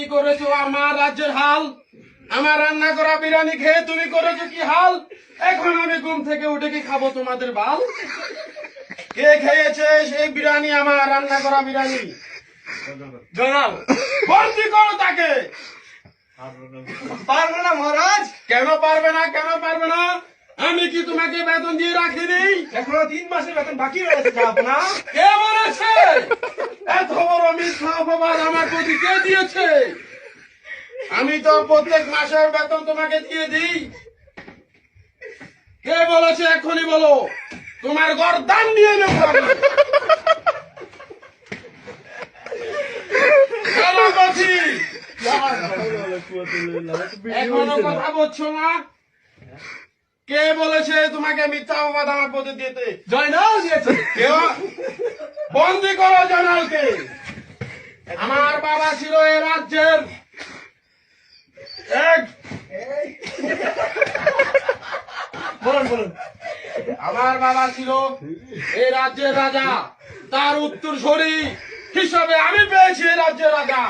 কি করেছো আমার রাজ্যের হাল? আমার রান্না করা বিরিয়ানি খেয়ে তুমি করেছো কি হাল? এখন আমি ঘুম থেকে উঠে কি খাবো তোমাদের বাল? কে খেয়েছে সেই বিরিয়ানি, আমার রান্না করা বিরিয়ানি? জনাব, বন্দি করো তাকে। পারবো না মহারাজ। কেন পারবে না, কেন পারবে না? আমি কি তোমাকে বেতন দিয়ে রাখিনি? এখনো 3 মাসের বেতন বাকি রয়েছে জাহাপনা। কে বলেছে? এত বড় মিথ্যা অপবাদ আমার প্রতি কে দিয়েছে? আমি তো প্রত্যেক মাসের বেতন তোমাকে দিয়ে দিই। কে বলেছে এখনই বলো, তোমার গর্দান নিয়ে নেব আমি। সেনাপতি, এখনো কথা বলছো না? কে বলেছে তোমাকে মিথ্যা অপবাদ আমার প্রতি দিতে? জয়নাল দিয়েছে। কেউ বন্দি করো জয়নালকে। আমার বাবা ছিল এ রাজ্যের এক বলুন বলুন। আমার বাবা ছিল এই রাজ্যের রাজা, তার উত্তরসূরি হিসাবে আমি পেয়েছি এই রাজ্যের রাজা।